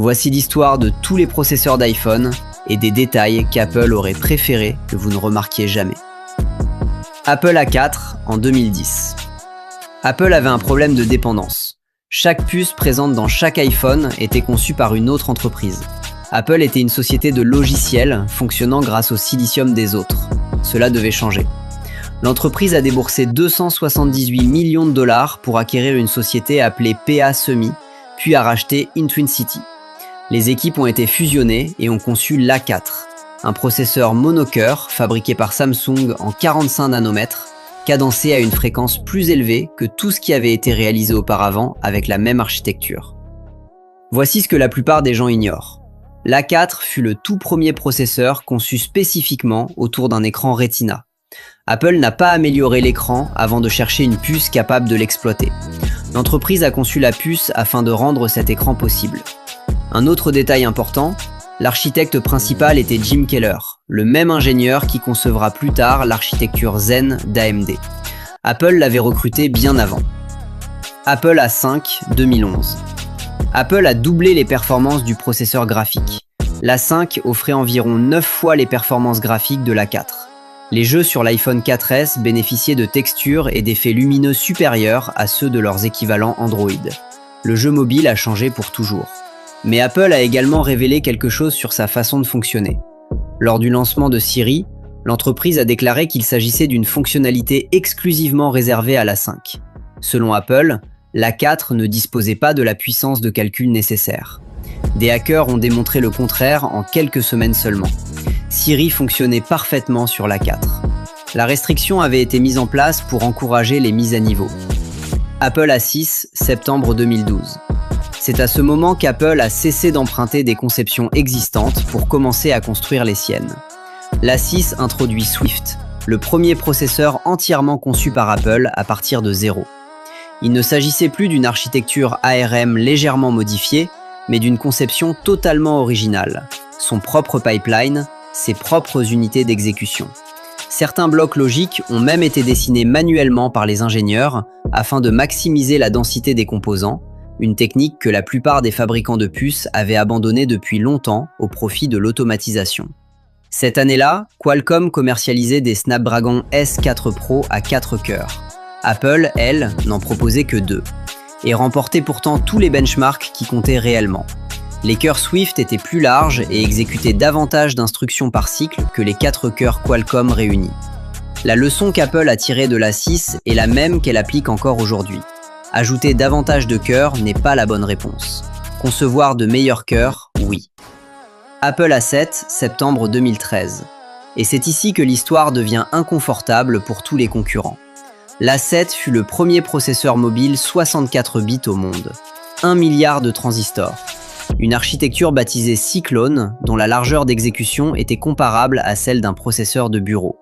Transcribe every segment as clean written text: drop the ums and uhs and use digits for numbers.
Voici l'histoire de tous les processeurs d'iPhone et des détails qu'Apple aurait préféré que vous ne remarquiez jamais. Apple A4 en 2010. Apple avait un problème de dépendance. Chaque puce présente dans chaque iPhone était conçue par une autre entreprise. Apple était une société de logiciels fonctionnant grâce au silicium des autres. Cela devait changer. L'entreprise a déboursé 278 millions de dollars pour acquérir une société appelée PA Semi, puis a racheté Intrinsity. Les équipes ont été fusionnées et ont conçu l'A4, un processeur monocœur fabriqué par Samsung en 45 nanomètres, cadencé à une fréquence plus élevée que tout ce qui avait été réalisé auparavant avec la même architecture. Voici ce que la plupart des gens ignorent. L'A4 fut le tout premier processeur conçu spécifiquement autour d'un écran Retina. Apple n'a pas amélioré l'écran avant de chercher une puce capable de l'exploiter. L'entreprise a conçu la puce afin de rendre cet écran possible. Un autre détail important, l'architecte principal était Jim Keller, le même ingénieur qui concevra plus tard l'architecture Zen d'AMD. Apple l'avait recruté bien avant. Apple A5 2011. Apple a doublé les performances du processeur graphique. L'A5 offrait environ 9 fois les performances graphiques de l'A4. Les jeux sur l'iPhone 4S bénéficiaient de textures et d'effets lumineux supérieurs à ceux de leurs équivalents Android. Le jeu mobile a changé pour toujours. Mais Apple a également révélé quelque chose sur sa façon de fonctionner. Lors du lancement de Siri, l'entreprise a déclaré qu'il s'agissait d'une fonctionnalité exclusivement réservée à l'A5. Selon Apple, l'A4 ne disposait pas de la puissance de calcul nécessaire. Des hackers ont démontré le contraire en quelques semaines seulement. Siri fonctionnait parfaitement sur l'A4. La restriction avait été mise en place pour encourager les mises à niveau. Apple A6, septembre 2012. C'est à ce moment qu'Apple a cessé d'emprunter des conceptions existantes pour commencer à construire les siennes. L'A6 introduit Swift, le premier processeur entièrement conçu par Apple à partir de zéro. Il ne s'agissait plus d'une architecture ARM légèrement modifiée, mais d'une conception totalement originale. Son propre pipeline, ses propres unités d'exécution. Certains blocs logiques ont même été dessinés manuellement par les ingénieurs afin de maximiser la densité des composants, une technique que la plupart des fabricants de puces avaient abandonnée depuis longtemps au profit de l'automatisation. Cette année-là, Qualcomm commercialisait des Snapdragon S4 Pro à 4 cœurs. Apple, elle, n'en proposait que 2, et remportait pourtant tous les benchmarks qui comptaient réellement. Les cœurs Swift étaient plus larges et exécutaient davantage d'instructions par cycle que les 4 cœurs Qualcomm réunis. La leçon qu'Apple a tirée de l'A6 est la même qu'elle applique encore aujourd'hui. Ajouter davantage de cœurs n'est pas la bonne réponse. Concevoir de meilleurs cœurs, oui. Apple A7, septembre 2013. Et c'est ici que l'histoire devient inconfortable pour tous les concurrents. L'A7 fut le premier processeur mobile 64 bits au monde. 1 milliard de transistors. Une architecture baptisée Cyclone, dont la largeur d'exécution était comparable à celle d'un processeur de bureau.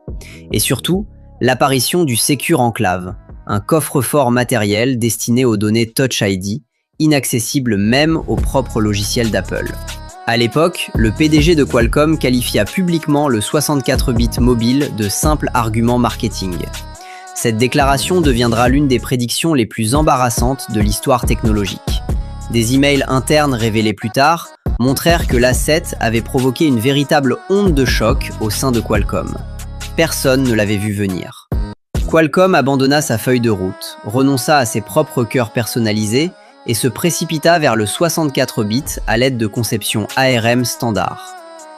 Et surtout, l'apparition du Secure Enclave, un coffre-fort matériel destiné aux données Touch ID, inaccessible même au propre logiciel d'Apple. À l'époque, le PDG de Qualcomm qualifia publiquement le 64 bits mobile de simple argument marketing. Cette déclaration deviendra l'une des prédictions les plus embarrassantes de l'histoire technologique. Des emails internes révélés plus tard montrèrent que l'A7 avait provoqué une véritable onde de choc au sein de Qualcomm. Personne ne l'avait vu venir. Qualcomm abandonna sa feuille de route, renonça à ses propres cœurs personnalisés et se précipita vers le 64 bits à l'aide de conceptions ARM standard.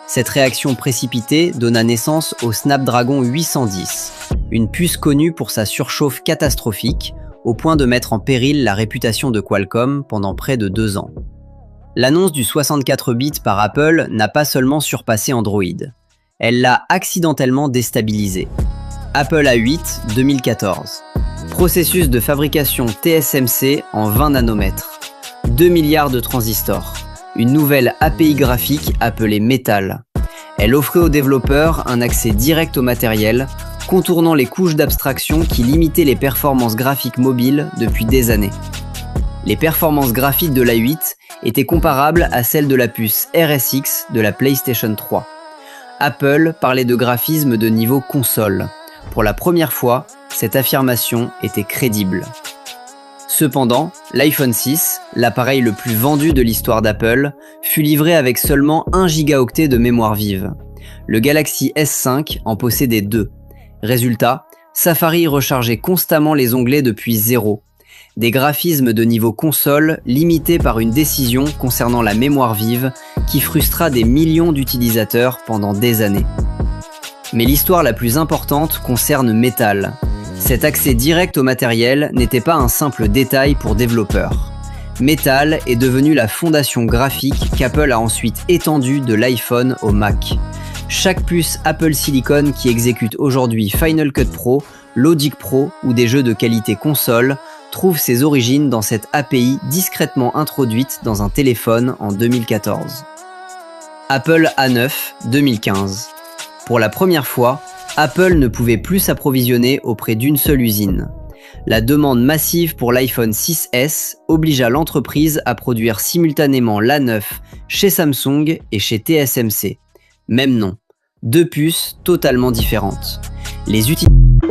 Cette réaction précipitée donna naissance au Snapdragon 810, une puce connue pour sa surchauffe catastrophique, au point de mettre en péril la réputation de Qualcomm pendant près de 2 ans. L'annonce du 64 bits par Apple n'a pas seulement surpassé Android, elle l'a accidentellement déstabilisé. Apple A8 2014. Processus de fabrication TSMC en 20 nanomètres. 2 milliards de transistors. Une nouvelle API graphique appelée Metal. Elle offrait aux développeurs un accès direct au matériel, contournant les couches d'abstraction qui limitaient les performances graphiques mobiles depuis des années. Les performances graphiques de l'A8 étaient comparables à celles de la puce RSX de la PlayStation 3. Apple parlait de graphisme de niveau console. Pour la première fois, cette affirmation était crédible. Cependant, l'iPhone 6, l'appareil le plus vendu de l'histoire d'Apple, fut livré avec seulement 1 gigaoctet de mémoire vive. Le Galaxy S5 en possédait 2. Résultat, Safari rechargeait constamment les onglets depuis zéro. Des graphismes de niveau console limités par une décision concernant la mémoire vive qui frustra des millions d'utilisateurs pendant des années. Mais l'histoire la plus importante concerne Metal. Cet accès direct au matériel n'était pas un simple détail pour développeurs. Metal est devenu la fondation graphique qu'Apple a ensuite étendue de l'iPhone au Mac. Chaque puce Apple Silicon qui exécute aujourd'hui Final Cut Pro, Logic Pro ou des jeux de qualité console trouve ses origines dans cette API discrètement introduite dans un téléphone en 2014. Apple A9 2015. Pour la première fois, Apple ne pouvait plus s'approvisionner auprès d'une seule usine. La demande massive pour l'iPhone 6S obligea l'entreprise à produire simultanément l'A9 chez Samsung et chez TSMC. Même nom. 2 puces totalement différentes. Les utilisateurs